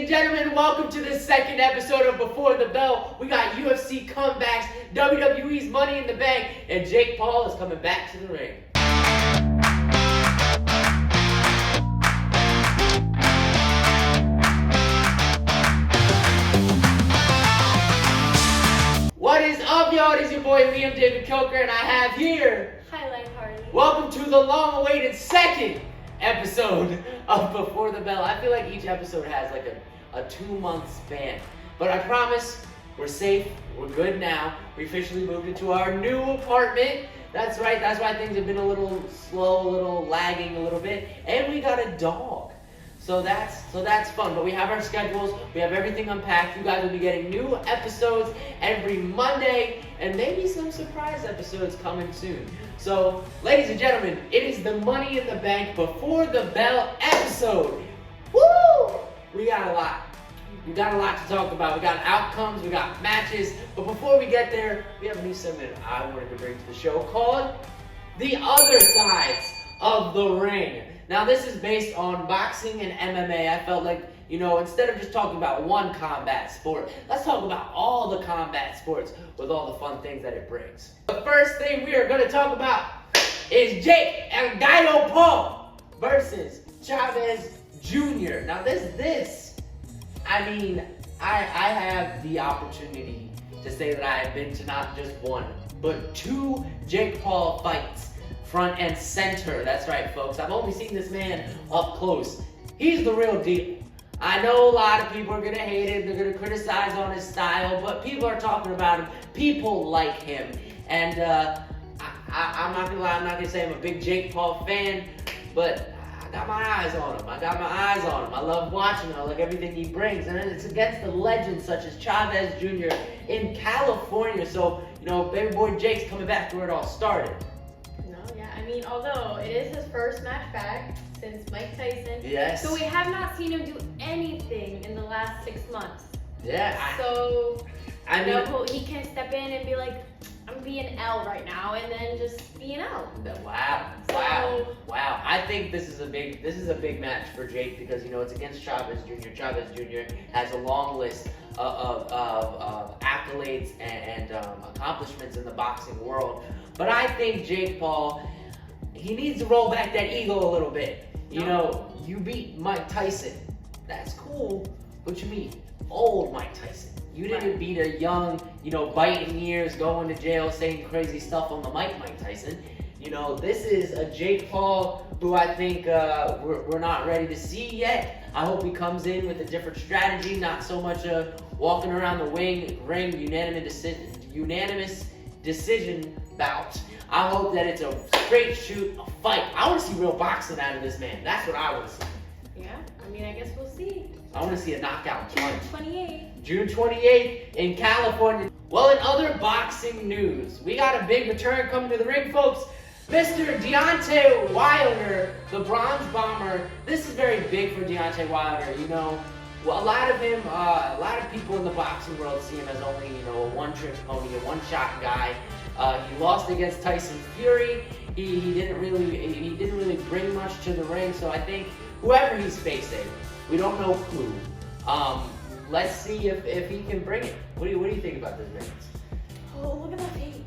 and gentlemen, welcome to the second episode of Before the Bell. We got UFC comebacks, WWE's Money in the Bank, and Jake Paul is coming back to the ring. What is up, y'all? It is your boy Lyam, David-Kilker, and I have here... Highlight Harley. Welcome to the long-awaited second episode of Before the Bell. I feel like each episode has like a 2-month span, but I promise we're safe, we're good now. We officially moved into our new apartment. That's right, that's why things have been a little slow, a little lagging a little bit, and we got a dog. So that's fun, but we have our schedules, we have everything unpacked. You guys will be getting new episodes every Monday, and maybe some surprise episodes coming soon. So, ladies and gentlemen, it is the Money in the Bank Before the Bell episode. Woo! We got a lot. We got a lot to talk about. We got outcomes, we got matches, but before we get there, we have a new segment I wanted to bring to the show called The Other Sides of the Ring. Now, this is based on boxing and MMA. I felt like, instead of just talking about one combat sport, let's talk about all the combat sports with all the fun things that it brings. The first thing we are going to talk about is Jake El Gallo Paul versus Chavez Jr. Now, I have the opportunity to say that I have been to not just one, but 2 Jake Paul fights. Front and center. That's right, folks. I've only seen this man up close. He's the real deal. I know a lot of people are going to hate him. They're going to criticize on his style, but people are talking about him. People like him. And I'm not going to lie. I'm not going to say I'm a big Jake Paul fan, but I got my eyes on him. I love watching him. I like everything he brings. And it's against the legends such as Chavez Jr. in California. So, baby boy Jake's coming back to where it all started. Although it is his first match back since Mike Tyson. Yes. So we have not seen him do anything in the last 6 months. Yeah. He can step in and be like, I'm being L right now, and then just be an L. Wow. I think this is a big match for Jake because it's against Chavez Jr. Chavez Jr. has a long list of accolades and accomplishments in the boxing world. But I think Jake Paul, he needs to roll back that ego a little bit. You beat Mike Tyson. That's cool, but you beat old Mike Tyson. You didn't beat a young, biting ears, going to jail, saying crazy stuff on the mic Mike Tyson. This is a Jake Paul who I think we're not ready to see yet. I hope he comes in with a different strategy, not so much walking around the ring, unanimous decision bout. I hope that it's a straight shoot, a fight. I want to see real boxing out of this man. That's what I want to see. Yeah, I guess we'll see. I want to see a knockout punch. June 28th in California. Well, in other boxing news, we got a big return coming to the ring, folks. Mr. Deontay Wilder, the Bronze Bomber. This is very big for Deontay Wilder. A lot of people in the boxing world see him as only, a one-trick pony, a one-shot guy. He lost against Tyson Fury. He didn't really bring much to the ring. So I think whoever he's facing, we don't know who. Let's see if he can bring it. What do you think about this man? Oh, look at that face.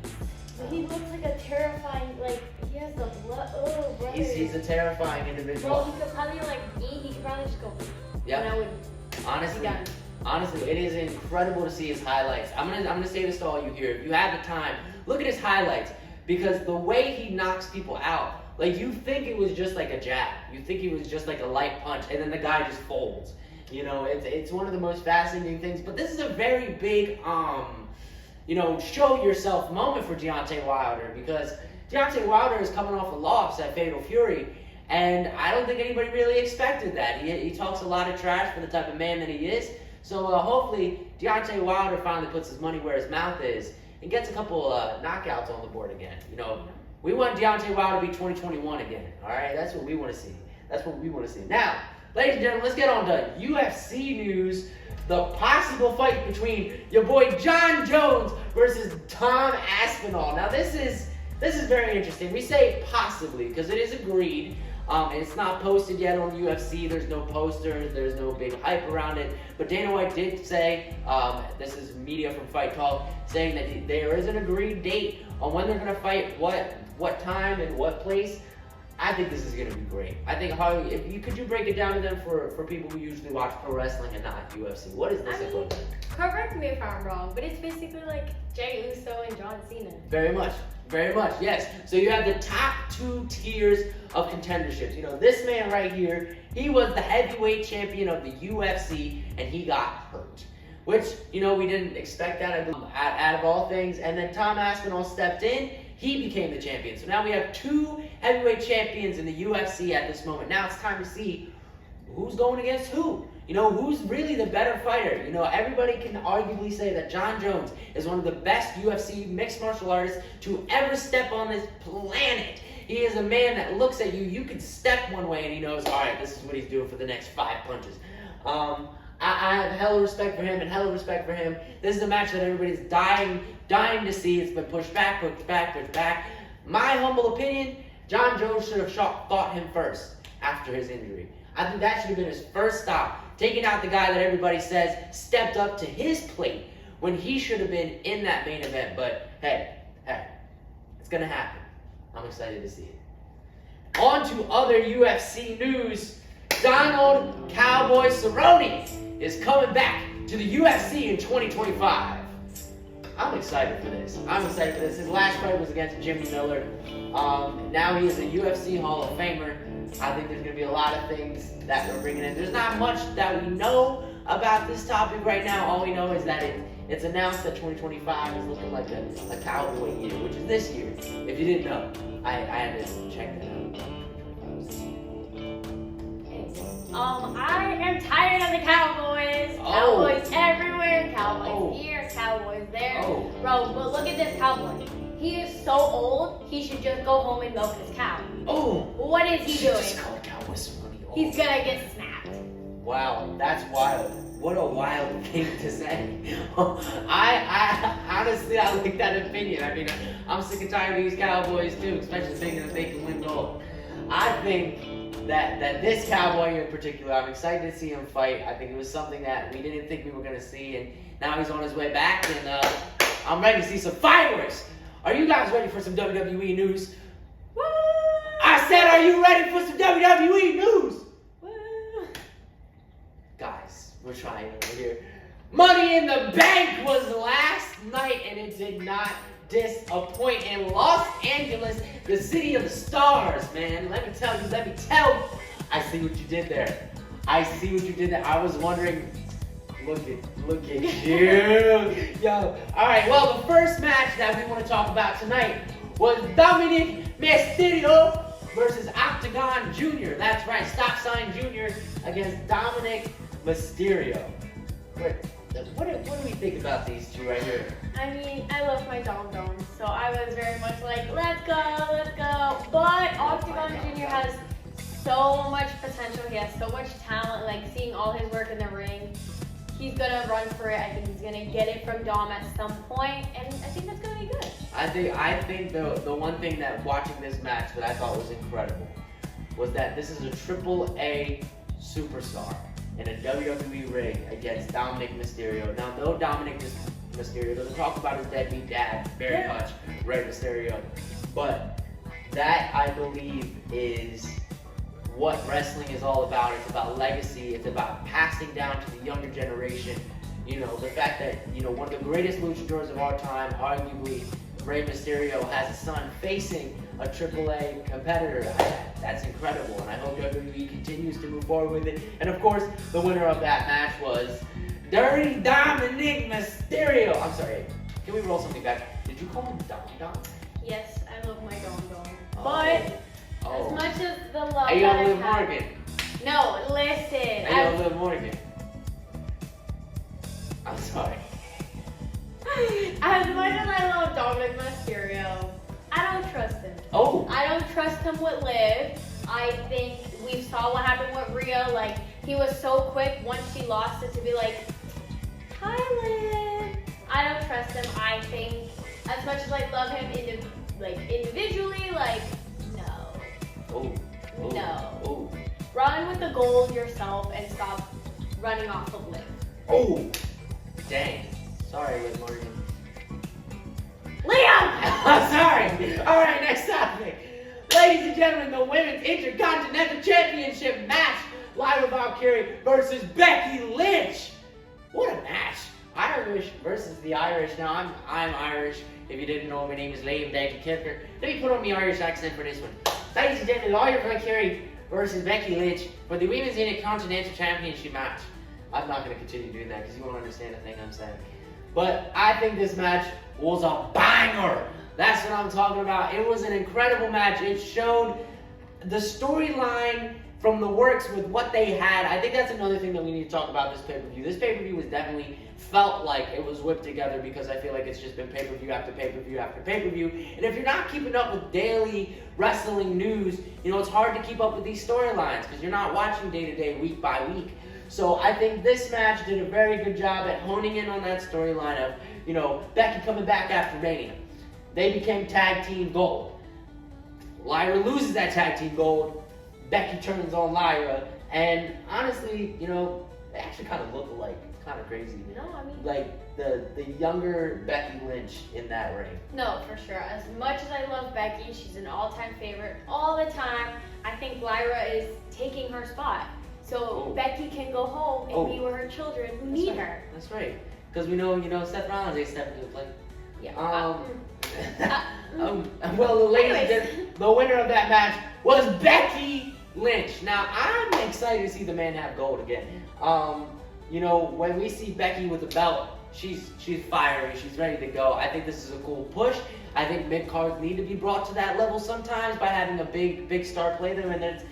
He looks like a terrifying, he has the blood. Oh, brother. He's a terrifying individual. Bro, he could probably he could probably just go. Yeah. Honestly, it is incredible to see his highlights. I'm gonna say this to all you here. If you have the time, look at his highlights because the way he knocks people out, you think it was just like a jab, you think it was just like a light punch, and then the guy just folds. It's one of the most fascinating things. But this is a very big show yourself moment for Deontay Wilder because Deontay Wilder is coming off a loss at Fatal Fury. And I don't think anybody really expected that. He talks a lot of trash for the type of man that he is. So hopefully Deontay Wilder finally puts his money where his mouth is and gets a couple knockouts on the board again. We want Deontay Wilder to be 2021 again. All right, that's what we want to see. Now, ladies and gentlemen, let's get on to UFC news. The possible fight between your boy John Jones versus Tom Aspinall. Now this is very interesting. We say possibly because it is agreed. It's not posted yet on UFC. There's no posters. There's no big hype around it. But Dana White did say, this is media from Fight Talk, saying that there is an agreed date on when they're going to fight, what time and what place. I think this is going to be great. I think, Harley, could you break it down to them for people who usually watch pro wrestling and not UFC? What is this about? Correct me if I'm wrong, but it's basically like Jey Uso and John Cena. Very much, yes. So you have the top 2 tiers of contenderships. You know, this man right here, he was the heavyweight champion of the UFC, and he got hurt. Which, you know, we didn't expect that out of all things. And then Tom Aspinall stepped in. He became the champion. So now we have 2 heavyweight champions in the UFC at this moment. Now it's time to see who's going against who. You know, who's really the better fighter? You know, everybody can arguably say that Jon Jones is one of the best UFC mixed martial artists to ever step on this planet. He is a man that looks at you. You can step one way and he knows, all right, this is what he's doing for the next 5 punches. I have hella respect for him and hella respect for him. This is a match that everybody's dying to see. It's been pushed back. My humble opinion, Jon Jones should have fought him first after his injury. I think that should have been his first stop. Taking out the guy that everybody says stepped up to his plate when he should have been in that main event. But hey, it's going to happen. I'm excited to see it. On to other UFC news. Donald Cowboy Cerrone is coming back to the UFC in 2025. I'm excited for this. His last fight was against Jimmy Miller. Now he is a UFC Hall of Famer. I think there's going to be a lot of things that we're bringing in. There's not much that we know about this topic right now. All we know is that it's announced that 2025 is looking like a cowboy year, which is this year. If you didn't know, I had to check that out. I am tired of the Cowboys. Cowboys everywhere. Cowboys here. Cowboys there. Bro, but look at this cowboy. He is so old, he should just go home and milk his cow. What is he doing? Just call Cowboys Cerrone old. He's gonna get snapped. Wow, that's wild. What a wild thing to say. I honestly, I like that opinion. I mean, I'm sick and tired of these Cowboys too, especially thinking that they can win gold. I think that this cowboy in particular, I'm excited to see him fight. I think it was something that we didn't think we were going to see, and now he's on his way back, and I'm ready to see some fireworks. Are you guys ready for some WWE news? Woo! I said, are you ready for some WWE news? Woo! Guys, we're trying over here. Money in the Bank was last night, and it did not disappoint in Los Angeles, the city of the stars, man. Let me tell you. I see what you did there. I was wondering, look at you. Yo. Alright, well, the first match that we want to talk about tonight was Dominic Mysterio versus Octagon Jr. That's right, Stop Sign Jr. against Dominic Mysterio. What do we think about these two right here? I mean, I love my Dom Doms, so I was very much like, let's go. But Octagon Jr. has so much potential. He has so much talent. Like, seeing all his work in the ring, he's gonna run for it. I think he's gonna get it from Dom at some point, and I think that's gonna be good. I think the one thing that watching this match that I thought was incredible was that this is a AAA superstar in a WWE ring against Dominic Mysterio. Now, no Dominic Mysterio doesn't talk about his deadbeat dad very much, Rey Mysterio, but that, I believe, is what wrestling is all about. It's about legacy. It's about passing down to the younger generation. You know, the fact that, you know, one of the greatest luchadors of our time, arguably Rey Mysterio, has a son facing a AAA competitor. That's incredible, and I hope WWE continues to move forward with it. And of course, the winner of that match was Dirty Dominic Mysterio. I'm sorry, can we roll something back? Did you call him Dom? Yes, I love my Dom. But as much as the love are you that on I Liv have, Morgan? no, listen. Are you on Liv Morgan? I'm sorry. As much as I love Dominic Mysterio, I don't trust him. I don't trust him with Liv. I think we saw what happened with Rhea. Like, he was so quick once she lost it to be like, hi, Liv. I don't trust him. I think as much as I love him individually, like, no. Ooh. No. Ooh. Run with the gold yourself and stop running off of Liv. Oh. Dang. Sorry, Liv Morgan. Lyam! Sorry. All right, next topic. Ladies and gentlemen, the Women's Intercontinental Championship match. Lyam Valkyrie versus Becky Lynch. What a match. Irish versus the Irish. Now, I'm Irish. If you didn't know, my name is Lyam David-Kilker. Let me put on my Irish accent for this one. Ladies and gentlemen, Lyam Valkyrie versus Becky Lynch for the Women's Intercontinental Championship match. I'm not going to continue doing that because you won't understand a thing I'm saying. But I think this match was a banger. That's what I'm talking about. It was an incredible match. It showed the storyline from the works with what they had. I think that's another thing that we need to talk about this pay-per-view. This pay-per-view was definitely felt like it was whipped together because I feel like it's just been pay-per-view after pay-per-view after pay-per-view. And if you're not keeping up with daily wrestling news, you know, it's hard to keep up with these storylines because you're not watching day-to-day, week by week. So I think this match did a very good job at honing in on that storyline of, you know, Becky coming back after Mania. They became tag team gold. Lyra loses that tag team gold. Becky turns on Lyra, and honestly, you know, they actually kind of look alike. It's kind of crazy. No, I mean, like the younger Becky Lynch in that ring. No, for sure. As much as I love Becky, she's an all-time favorite all the time. I think Lyra is taking her spot, so Becky can go home and be with her children who need her. That's right. Because we know, Seth Rollins ain't stepping into the play. Yeah. Well, the winner of that match was Becky Lynch. Now, I'm excited to see the man have gold again. You know, when we see Becky with the belt, she's fiery, she's ready to go. I think this is a cool push. I think mid-cards need to be brought to that level sometimes by having a big star play them, and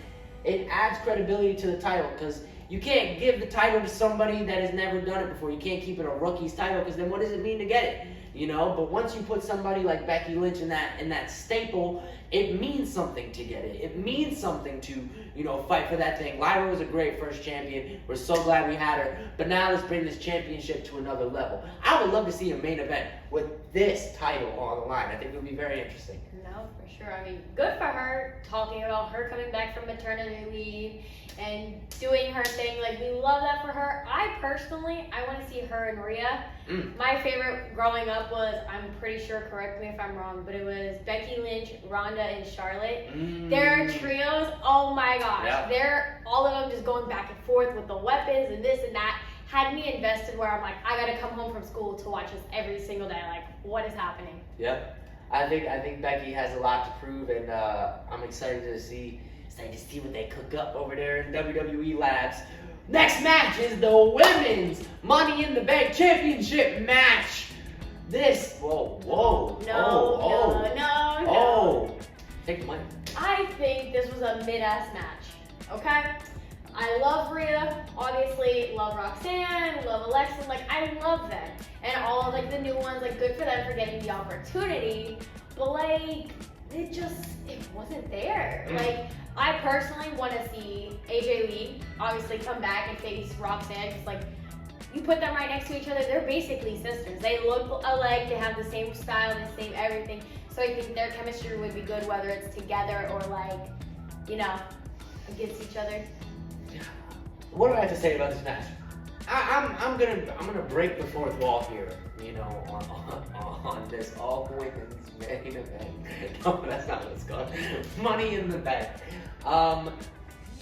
it adds credibility to the title because you can't give the title to somebody that has never done it before. You can't keep it a rookie's title because then what does it mean to get it? You know, but once you put somebody like Becky Lynch in that staple, it means something to get it. It means something to, you know, fight for that thing. Lyra was a great first champion. We're so glad we had her. But now let's bring this championship to another level. I would love to see a main event with this title on the line. I think it would be very interesting. No, for sure. I mean, good for her, talking about her coming back from maternity leave and doing her thing. Like, we love that for her. I want to see her and Rhea. My favorite growing up was, I'm pretty sure, correct me if I'm wrong, but it was Becky Lynch, Ronda, and Charlotte. Their trios, oh my gosh. Yeah. They're all of them just going back and forth with the weapons and this and that. Had me invested where I'm like, I gotta come home from school to watch this every single day. Like, what is happening? Yep. I think Becky has a lot to prove, and I'm excited to see what they cook up over there in WWE Labs. Next match is the Women's Money in the Bank Championship match. No. Take the money. I think this was a mid-ass match, okay? I love Rhea, obviously, love Roxanne, love Alexa, like, I love them. And all of, like, the new ones, like, good for them for getting the opportunity, but, like, it wasn't there. Like, I personally want to see AJ Lee, obviously, come back and face Roxanne, because, like, you put them right next to each other, they're basically sisters. They look alike, they have the same style, the same everything, so I think their chemistry would be good, whether it's together or, like, you know, against each other. What do I have to say about this match? I'm gonna break the fourth wall here, you know, on this all women's main event. No, that's not what it's called. Money in the Bank.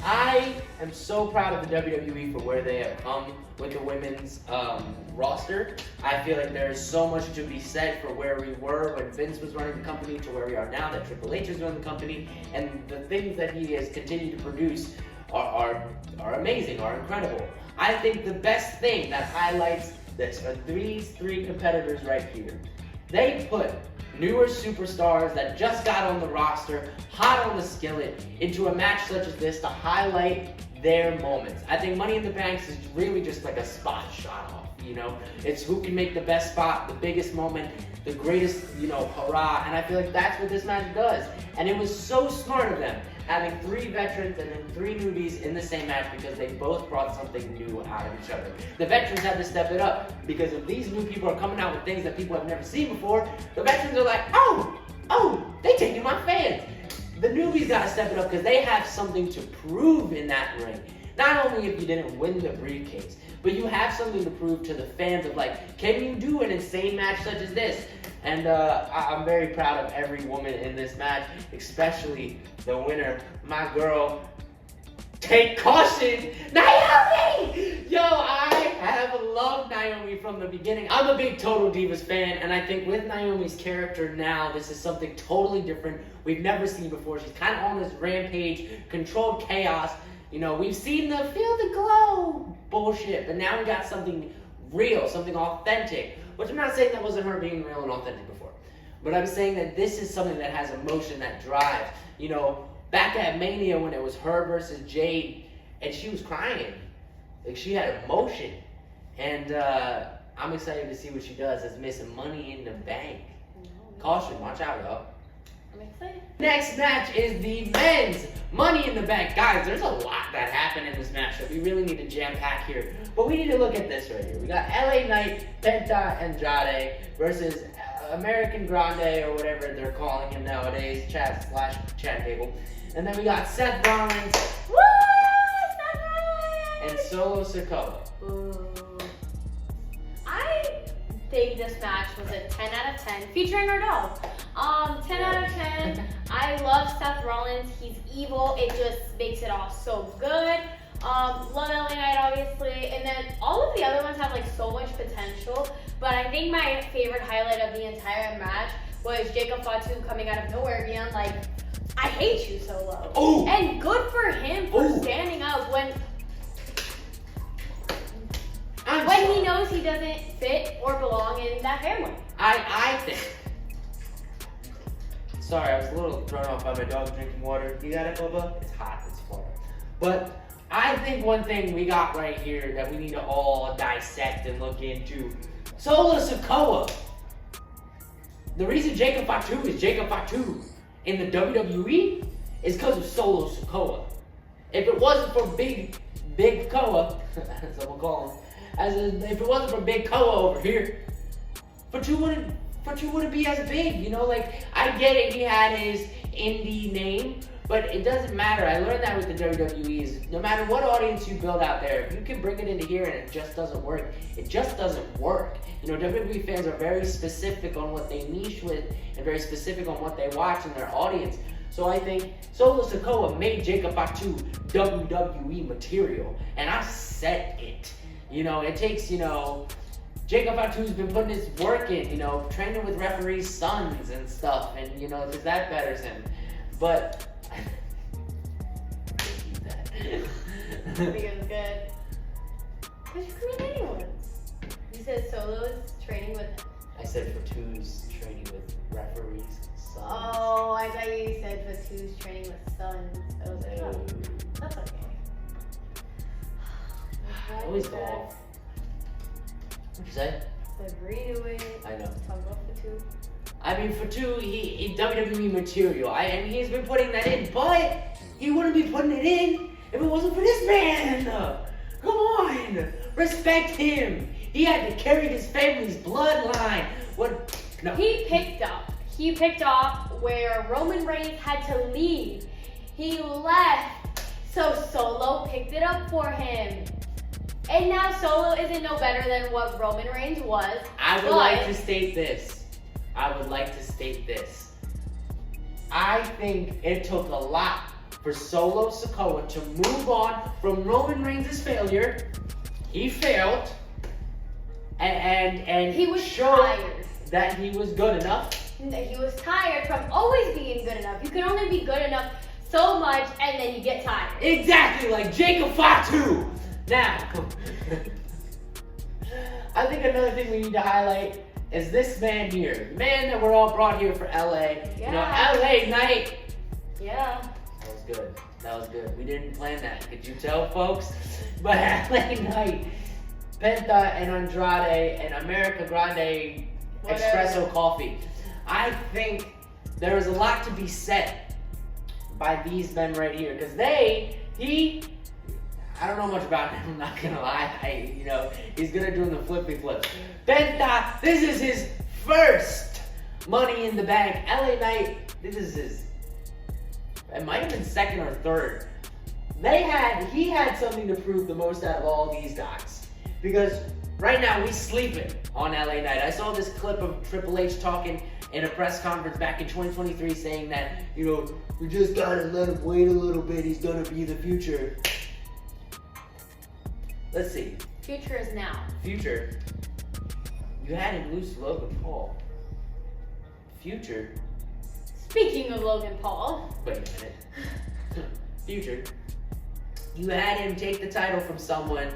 I am so proud of the WWE for where they have come with the women's roster. I feel like there is so much to be said for where we were when Vince was running the company to where we are now that Triple H is running the company, and the things that he has continued to produce are amazing, are incredible. I think the best thing that highlights this are these three competitors right here. They put newer superstars that just got on the roster, hot on the skillet, into a match such as this to highlight their moments. I think Money in the Bank is really just like a spot shot off, you know? It's who can make the best spot, the biggest moment, the greatest, you know, hurrah, and I feel like that's what this match does. And it was so smart of them, having three veterans and then three newbies in the same match because they both brought something new out of each other. The veterans had to step it up because if these new people are coming out with things that people have never seen before, the veterans are like, oh, they taking my fans. the newbies gotta step it up because they have something to prove in that ring. Not only if you didn't win the briefcase, but you have something to prove to the fans of like, can you do an insane match such as this? And I'm very proud of every woman in this match, especially the winner, my girl. Take caution, Naomi! Yo, I have loved Naomi from the beginning. I'm a big Total Divas fan, and I think with Naomi's character now, this is something totally different we've never seen before. She's kind of on this rampage, controlled chaos. You know, we've seen the feel the glow bullshit, but now we got something real, something authentic. Which I'm not saying that wasn't her being real and authentic before, but I'm saying that this is something that has emotion, that drives. You know, back at Mania when it was her versus Jade, and she was crying. Like, she had emotion. And I'm excited to see what she does as Miss Money in the Bank. Caution, watch out, y'all. I'm excited. Next match is the men's Money in the Bank. Guys, there's a lot that happened in this match that we really need to jam pack here. But we need to look at this right here. We got LA Knight, Penta Andrade versus American Grande, or whatever they're calling him nowadays, chat table. And then we got Seth Rollins. Woo! Seth Rollins! And Solo Sikoa. Ooh. I think this match was a 10 out of 10, featuring our dog. 10 out of 10. I love Seth Rollins. He's evil. It just makes it all so good. Love LA Knight, obviously. And then all of the other ones have like so much potential. But I think my favorite highlight of the entire match was Jacob Fatu coming out of nowhere being like, I hate you, Solo. Ooh. And good for him for Ooh. standing up when he knows he doesn't fit or belong in that family. I think. Sorry, I was a little thrown off by my dog drinking water. You got it, Bubba? It's hot. It's Florida. But I think one thing we got right here that we need to all dissect and look into. Solo Sikoa. The reason Jacob Fatu is Jacob Fatu in the WWE is because of Solo Sikoa. If it wasn't for Big Koa, as I'm gonna call him, if it wasn't for Big Koa over here, Fatu wouldn't be as big, you know? Like, I get it, he had his indie name, but it doesn't matter. I learned that with the WWE is no matter what audience you build out there, if you can bring it into here and it just doesn't work, it just doesn't work. You know, WWE fans are very specific on what they niche with and very specific on what they watch in their audience. So I think Solo Sikoa made Jacob Fatu WWE material, and I said it. You know, it takes, you know, Jacob Fatu's been putting his work in, you know, training with referees' sons and stuff, and, you know, because that betters him. But, I think it was good. But you could mean anyone. You said Solo's training with... I said Fatu's training with referees' sons. Oh, I thought you said Fatu's training with sons. I was like, oh, that's okay. I always go off. What'd you say? Agree to it. I know. Talk about Fatu. I mean, Fatu, he WWE material, and he's been putting that in, but he wouldn't be putting it in if it wasn't for this man. Come on, respect him. He had to carry his family's bloodline. What? No. He picked up where Roman Reigns had to leave. He left, so Solo picked it up for him. And now Solo isn't no better than what Roman Reigns was. I would like to state this. I think it took a lot for Solo Sikoa to move on from Roman Reigns' failure. He failed. And he was showed tired. That he was good enough. He was tired from always being good enough. You can only be good enough so much and then you get tired. Exactly, like Jacob Fatu. Now, I think another thing we need to highlight is this man here. The man that we're all brought here for LA. Yeah. You know, LA Knight. Yeah. That was good. We didn't plan that. Could you tell, folks? But LA Knight, Penta and Andrade and America Grande Espresso Coffee. I think there is a lot to be said by these men right here. Because I don't know much about him, I'm not gonna lie. He's good at doing the flippy flips. Penta, this is his first Money in the Bank. LA Knight, this is his it might have been second or third. He had something to prove the most out of all these guys. Because right now, we sleeping on LA Knight. I saw this clip of Triple H talking in a press conference back in 2023 saying that, we just gotta let him wait a little bit. He's gonna be the future. Let's see. Future is now. Future. You had him lose to Logan Paul. Future. Speaking of Logan Paul. Wait a minute. Future. You had him take the title from someone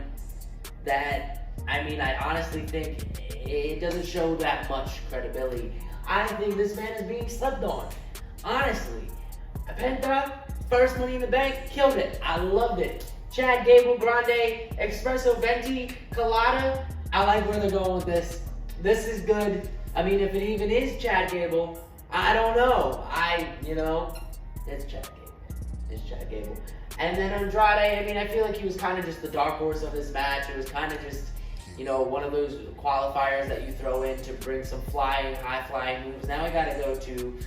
that, I honestly think it doesn't show that much credibility. I think this man is being slept on. Honestly. Penta, first Money in the Bank, killed it. I loved it. Chad Gable, Grande, Espresso Venti, Colada. I like where they're going with this. This is good. If it even is Chad Gable, I don't know. It's Chad Gable. It's Chad Gable. And then Andrade, I feel like he was kind of just the dark horse of this match. It was kind of just, one of those qualifiers that you throw in to bring some high-flying moves. Now I got to go to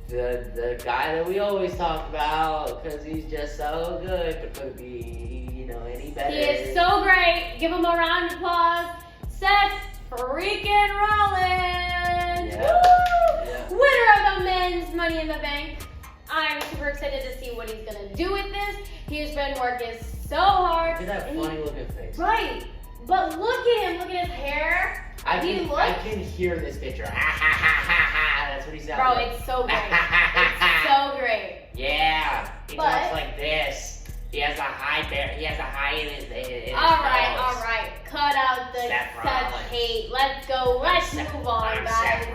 the guy that we always talk about because he's just so good, but could it be, any better? He is so great. Give him a round of applause. Seth freaking Rollins. Yeah. Winner of the men's Money in the Bank. I'm super excited to see what he's going to do with this. He's been working so hard. Look at that funny looking face. Right. But look at him. Look at his hair. I can hear this picture. Ha ha ha ha ha. That's what he sounds Bro, like. it's so great. It's so great. Yeah. He talks like this. He has a high in his All right. Cut out the Seth hate. Let's go. Let's move on, guys.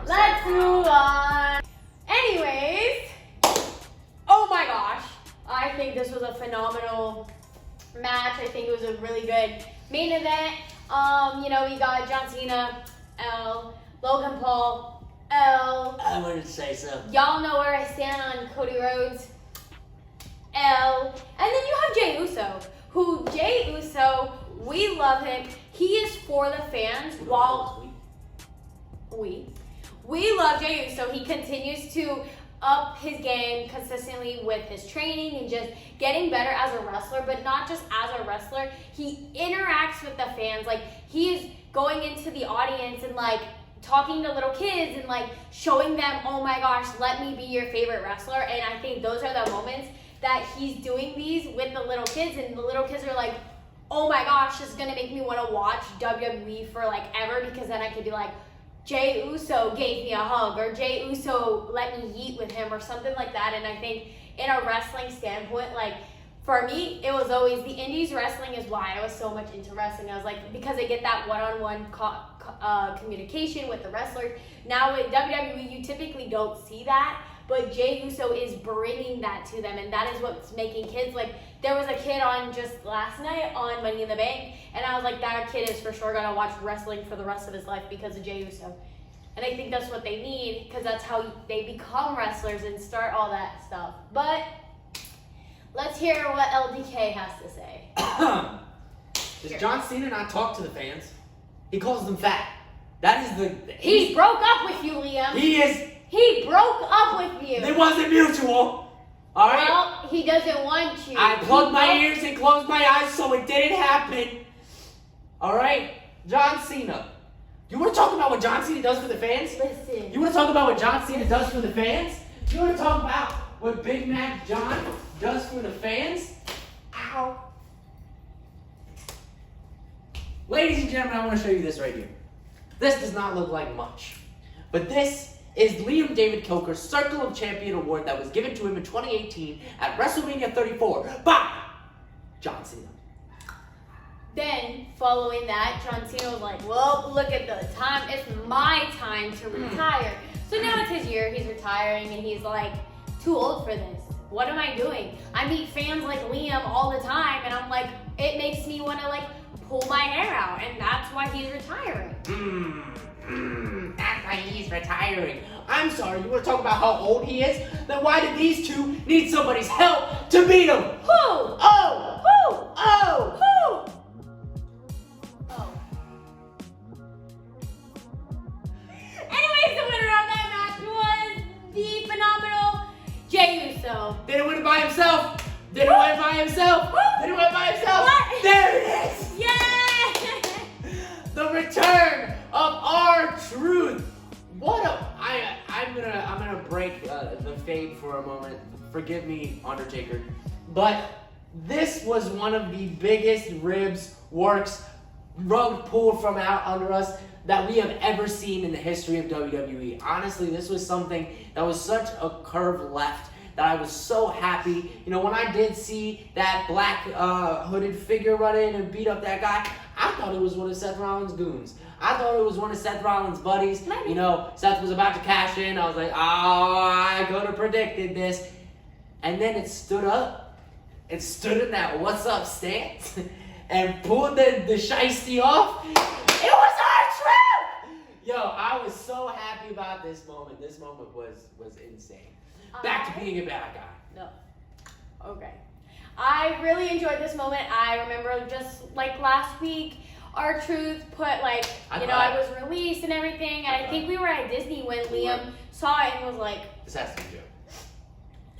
Let's move on. Anyways, oh my gosh. I think this was a phenomenal match. I think it was a really good main event. We got John Cena, L, Logan Paul, L. I wanted to say something. Y'all know where I stand on Cody Rhodes, L. And then you have Jey Uso, who Jey Uso, we love him. He is for the fans while we love Jey Uso. He continues to up his game consistently with his training and just getting better as a wrestler, but not just as a wrestler. He interacts with the fans. He is going into the audience and talking to little kids and showing them, oh my gosh, let me be your favorite wrestler. And I think those are the moments that he's doing these with the little kids, and the little kids are like, oh my gosh, this is gonna make me want to watch WWE for ever, because then I could be like, Jey Uso gave me a hug, or Jey Uso let me eat with him, or something like that. And I think in a wrestling standpoint, for me, it was always the indies wrestling is why I was so much into wrestling. I was because I get that one-on-one communication with the wrestlers. Now with WWE, you typically don't see that, but Jey Uso is bringing that to them, and that is what's making kids there was a kid on just last night on Money in the Bank, and I was like, that kid is for sure gonna watch wrestling for the rest of his life because of Jey Uso. And I think that's what they need, because that's how they become wrestlers and start all that stuff. But let's hear what LDK has to say. Does John Cena not talk to the fans? He calls them fat. That is He broke up with you, Liam. He broke up with you. It wasn't mutual. All right. Well, he doesn't want you. I plugged my ears and closed my eyes so it didn't happen. All right, John Cena. You want to talk about what John Cena does for the fans? Listen. You want to talk about what John Cena does for the fans? You want to talk about what Big Mac John does for the fans? Ow. Ladies and gentlemen, I want to show you this right here. This does not look like much, but this is Lyam David-Kilker's Circle of Champion Award that was given to him in 2018 at WrestleMania 34 by John Cena. Then, following that, John Cena was like, well, look at the time. It's my time to retire. So now it's his year. He's retiring, and he's too old for this. What am I doing? I meet fans like Liam all the time, and I'm like, it makes me want to pull my hair out, and that's why he's retiring. That's why he's retiring. I'm sorry, you want to talk about how old he is? Then why did these two need somebody's help to beat him? Who? Oh! Who? Oh! Who? Oh. Anyways, the winner of that match was the phenomenal Jey Uso. So. Didn't win it by himself. Didn't win it by himself. Didn't win it by himself. What? There it is. Yeah. The return of R.TRUTH. I'm gonna break the fade for a moment. Forgive me, Undertaker, but this was one of the biggest rug pulled from out under us that we have ever seen in the history of WWE. Honestly, this was something that was such a curve left that I was so happy. You know, when I did see that black hooded figure run in and beat up that guy, I thought it was one of Seth Rollins' goons. I thought it was one of Seth Rollins' buddies. Maybe. You know, Seth was about to cash in. I was like, oh, I could have predicted this. And then it stood up. It stood in that what's up stance and pulled the shiesty off. It was R.TRUTH! Yo, I was so happy about this moment. This moment was insane. Back to being a bad guy. No. Okay. I really enjoyed this moment. I remember just like last week, R.TRUTH put like, I was released and everything. And I think we were at Disney when Lyam saw it and was like, this has to be true.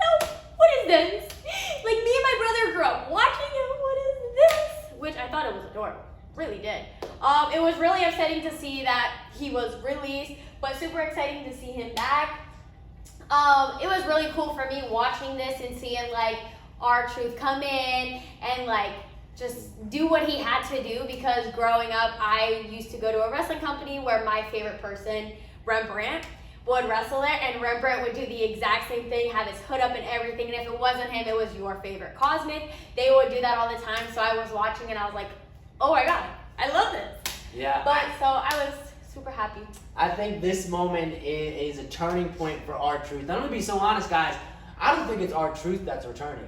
no, what is this? Like me and my brother grew up watching it. What is this? Which I thought it was adorable. Really did. It was really upsetting to see that he was released, but super exciting to see him back. It was really cool for me watching this and seeing like R.TRUTH come in and like just do what he had to do, because growing up I used to go to a wrestling company where my favorite person, Rembrandt, would wrestle there, and Rembrandt would do the exact same thing, have his hood up and everything, and if it wasn't him, it was your favorite Cosmic. They would do that all the time, so I was watching and I was like, oh my god, I love this. Yeah. But so I was super happy. I think this moment is a turning point for R.TRUTH. I'm gonna be so honest, guys. I don't think it's R.TRUTH that's returning.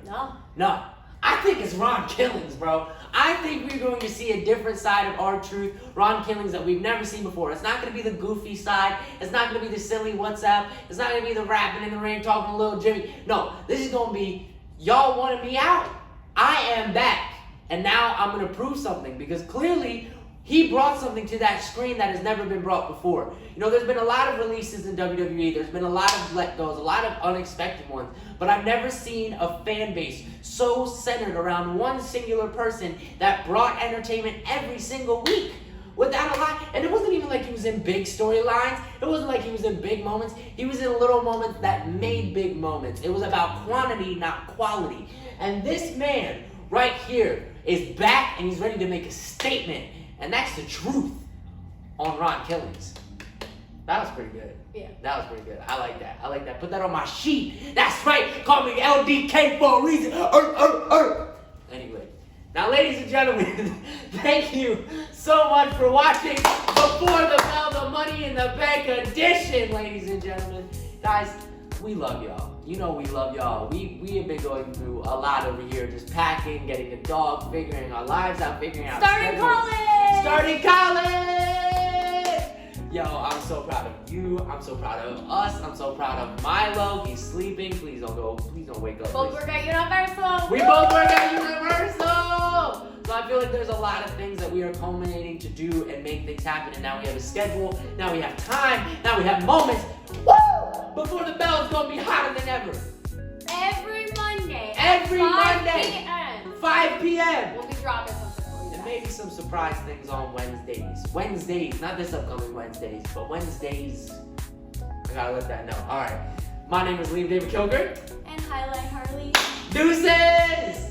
No. I think it's Ron Killings, bro. I think we're going to see a different side of R.TRUTH, Ron Killings, that we've never seen before. It's not going to be the goofy side. It's not going to be the silly what's up. It's not going to be the rapping in the ring, talking to Lil Jimmy. No, this is going to be, y'all wanted me out. I am back. And now I'm going to prove something, because clearly he brought something to that screen that has never been brought before. You know, there's been a lot of releases in WWE. There's been a lot of let-goes, a lot of unexpected ones. But I've never seen a fan base so centered around one singular person that brought entertainment every single week without a lot. And it wasn't even like he was in big storylines. It wasn't like he was in big moments. He was in little moments that made big moments. It was about quantity, not quality. And this man right here is back, and he's ready to make a statement. And that's the truth on Ron Killings. That was pretty good. Yeah. That was pretty good. I like that. Put that on my sheet. That's right. Call me LDK for a reason. Anyway. Now, ladies and gentlemen, thank you so much for watching Before the Bell, the Money in the Bank edition, ladies and gentlemen. Guys, we love y'all. You know we love y'all. We have been going through a lot over here, just packing, getting a dog, figuring our lives out, figuring out Starting college! Yo, I'm so proud of you. I'm so proud of us. I'm so proud of Milo. He's sleeping. Please don't go. Please don't wake up. Both work at Universal. We both work at Universal. So I feel like there's a lot of things that we are culminating to do and make things happen. And now we have a schedule. Now we have time. Now we have moments. Woo! Before the Bell is going to be hotter than ever. Every Monday. 5 p.m. 5 p.m. We'll be dropping something for you And guys. maybe some surprise things on Wednesdays, not this upcoming Wednesdays, but Wednesdays. I gotta let that know. All right. My name is David-Kilker. And Highlight Harley. Deuces!